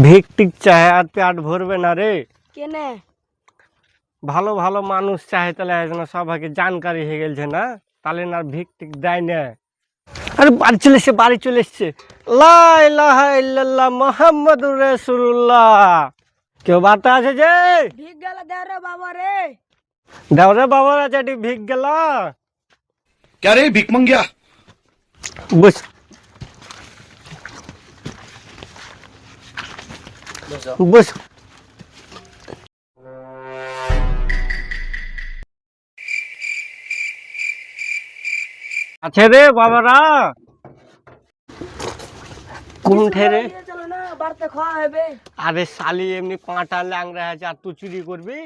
ভিক tick চাহে আর পেট ভরবে না রে। কেনে ভালো ভালো মানুষ চাহে তাহলে যেন সবাইকে জানকারি হয়ে গেছে না, তাহলে না আর ভিক টিক দেয় না। আরে বাড়ি চলে এসছে, বাড়ি চলে এসছে। লা ইলাহা ইল্লাল্লাহ মুহাম্মাদুর রাসূলুল্লাহ। কেউ বার্তা আছে যে ভিক গেল দে রে বাবা রে। দাও রে বাবার আছে ভিক গেলা। क्या रे भिक मंगिया। বস বস। আছে রে বাবারা কোন ঠেরে? চলো না বাড়তে খাওয়া হবে। আরে শালি এমনি পাঁটা ল্যাংরা আছে আর তুই চুরি করবি?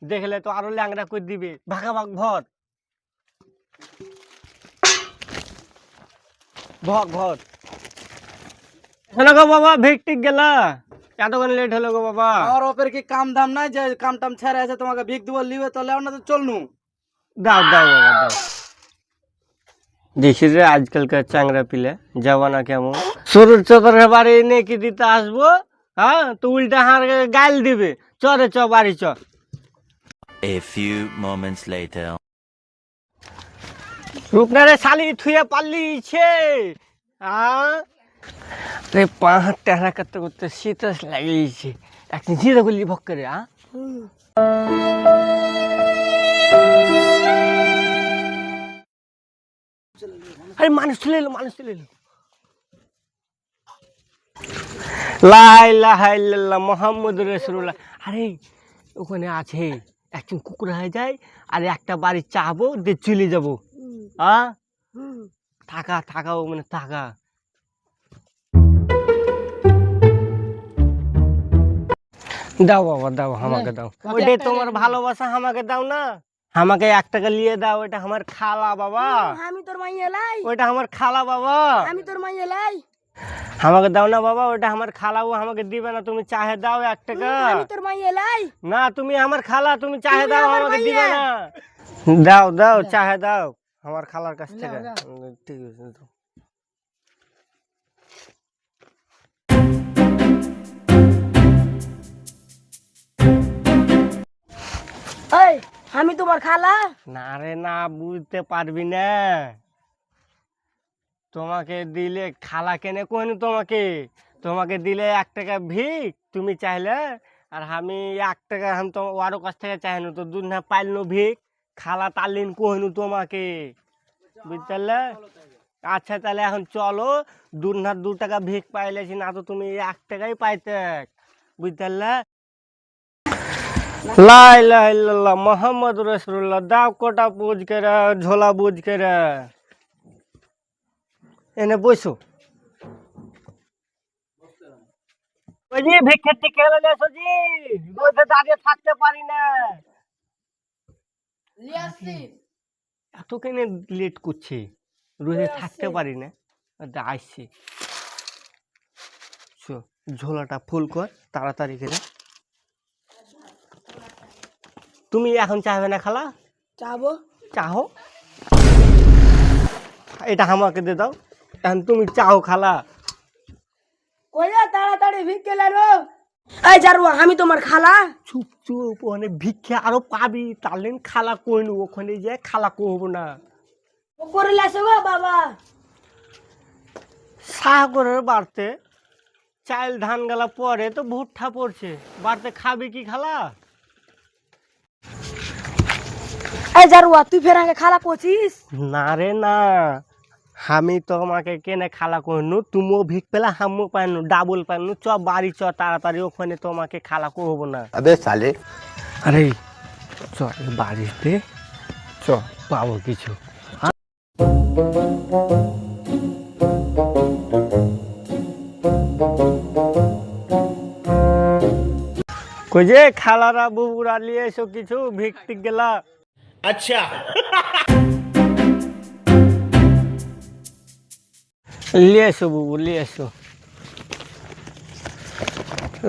দেখলে তো আরো ল্যাংরা করে দিবে। ভাগা ভাগ ভর ভর ভর। হলো গো বাবা, ভিক টিক গেলা, এতক্ষণ লেট হলো গো বাবা। আমার ওপর কি কাম দাম নাই যে কাম টাম ছেড়ে আছে তোমাকে ভিক দিব লিবে তো লেও না তো চলনু। দাও দাও বাবা দাও। দেখিস রে আজকালকার চাংরা পিলে জবানা কেমন। সরুর চকরের বাড়ি এনে কি দিতে আসবো, হ্যাঁ তো উল্টা হার গাল দিবে। চরে চ বাড়ি চ। A few moments later. রূপনারে শালি থুয়ে পালিয়েছে। রে পাহাড় টেরা করতে করতে শীত লাগিয়েছে। একদিন জিরে গুলি ভক করে। আরে মানুষ চলে এলো, মানুষ চলে এলো। লা ইলাহা ইল্লাল্লাহ মুহাম্মাদুর রাসূলুল্লাহ। আরে ওখানে আছে একজন কুকুর হয়ে যায় আর একটা বাড়ি চাবো দিয়ে চলে যাবো। থাকা থাকাও মানে থাকা। দাও বাবা দাও, আমাকে দাও। ওইটাই তোমার ভালোবাসা, আমাকে দাও না। আমাকে 1 টাকা নিয়ে দাও, এটা আমার খালা বাবা। আমি তোর মাইয়া লাই। ওইটা আমার খালা বাবা। আমি তোর মাইয়া লাই। আমাকে দাও না বাবা, ওইটা আমার খালা, ও আমাকে দিবে না। তুমি চাহে দাও 1 টাকা। আমি তোর মাইয়া লাই। না তুমি আমার খালা, তুমি চাহে তুমি দাও, আমার আমাকে দিবে মাইয়া। না। দাও দাও চাহে দাও আমার খালার কাছ থেকে। ঠিক আছে দাও। এই আমি তোমার খালা। না রে না, বুঝতে পারবি না। তোমাকে দিলে খালা কেনে কোন তোমাকে, তোমাকে দিলে 1 টাকা ভিক তুমি চাইলে, আর আমি 1 টাকা আমি তো ওয়ারো কাছ থেকে চাইনু তো দুধ না পাইলনু ভিক। খালা তালিন কোহনু তোমাকে, বুঝতে? আচ্ছা তাহলে এখন চলো, 2 টাকা ভিক পাইলেছি না তো তুমি 1 টাকাই পাইতে, বুঝতে? লা ইলাহা ইল্লাল্লাহ মুহাম্মাদুর রাসূলুল্লাহ। দাও কোটা বুঝ করে, ঝোলা বুঝ করে। এনে বসো। ওই যে ভিক্ষে টিকে হলো না সজি, রোদে দাঁড়িয়ে থাকতে পারি না। এত কেন লেট করছে? রোদে থাকতে পারি না, আসছি। ঝোলাটা ফুল কর তাড়াতাড়ি করে। তুমি এখন চাইবে না খালা? চাবো। চাहो, এটা আমাকে দে দাও। এখন তুমি চাও খালা? কইয়া তাড়াতাড়ি ভিক গেলে রো। এই জারুয়া আমি তোমার খালা। চুপ চুপ, ওখানে ভিক্ষে আরো পাবি, তাহলে খালা কইনু। ওখানে যে খালা কহব না। ও করে লাসো গো বাবা। সাগরের বাড়তে চাল ধান গালা পরে তো ভুট্টা পড়ছে, বাড়তে খাবি কি খালা? এই জারুয়া তুই ফের আগে খালা কছিস? না রে না, আমি তোমাকে কেনে খালা কহনু, তুমিও ভিক পেলা হামও পাইনু, ডাবল পাইনু। চ বাড়ি চ তাড়াতাড়ি, ওখানে তোমাকে খালা কহব না। अबे साले। আরে চ বাড়িতে চ, পাবো কিছু। কই যে খালারা বুবুরা নিয়ে এসো কিছু ভিক টিক গেলা। अच्छा। নিয়ে এসো বুবু, নিয়ে এসো।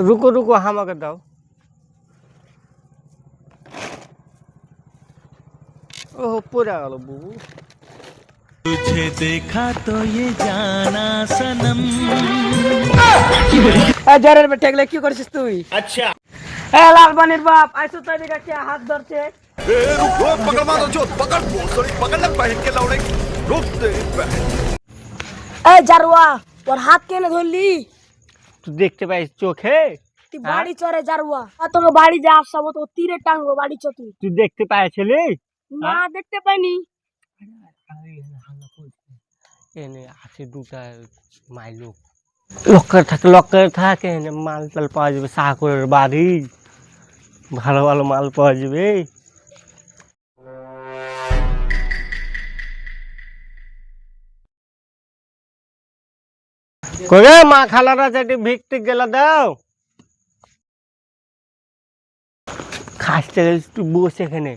রুকো রুকো, আমাকে দাও। ও পড়ে গেল বুবু। तुझे देखा तो ये जाना सनम এই জ্বরের পেটে গেলে কি করছিস তুই? अच्छा এ লালবানির বাপ আইসো তো এদিকে, কে হাত ধরছে? पकड़ मारो जो पकड़ पकड़ना पहन के लौड़े रुक दे এই জারুয়া, ওর হাত কেনে ধরলি? তুই দেখতে পাইস চোখে? তুই বাড়ি চরে জারুয়া, আর তোকে বাড়ি যা আসবো তো তীরে টাঙ্গো, বাড়ি চ তুই। তুই দেখতে পাইছিলি? না দেখতে পাইনি। এনে আছে দুটা মাইলো লক্কার থাকে এনে মাল টাল পাওয়া যাবে, সাহাকুরের বাড়ি ভালো ভালো মাল পাওয়া যাবে। কবে মা খালারা চাটি ভিক টিক গেলা দাও, খাসতে তুই বসে এখানে।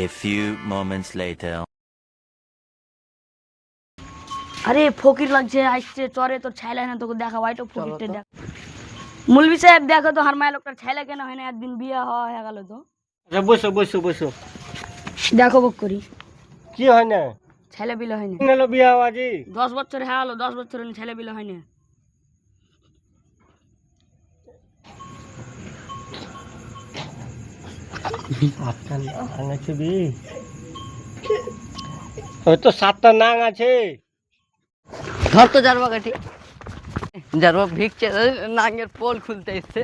A few moments later. আরে ফকির লাগছে, আসছে চরে তোর ছাইলা না, তোকে দেখা ভাই তো ফকিরটা দেখ। মুলবি সাহেব দেখো তো, হার মায়ের লোকটার ছাইলা কেন হয় না? একদিন বিয়ে হয়ে গেল তো। আচ্ছা বসো বসো বসো। দেখো বক করি, কি হয় না? ছেলে বিলে হয় না। হলো বিয়া আজি 10 বছর হয়ে গেল, 10 বছর ছেলে বিলে হয় না। আছে বি ওই তো 7টা নাং আছে। ধর তো জারবা কাঠি, জারবা ভিক্ষে নাঙ্গের পোল খুলতে এসছে।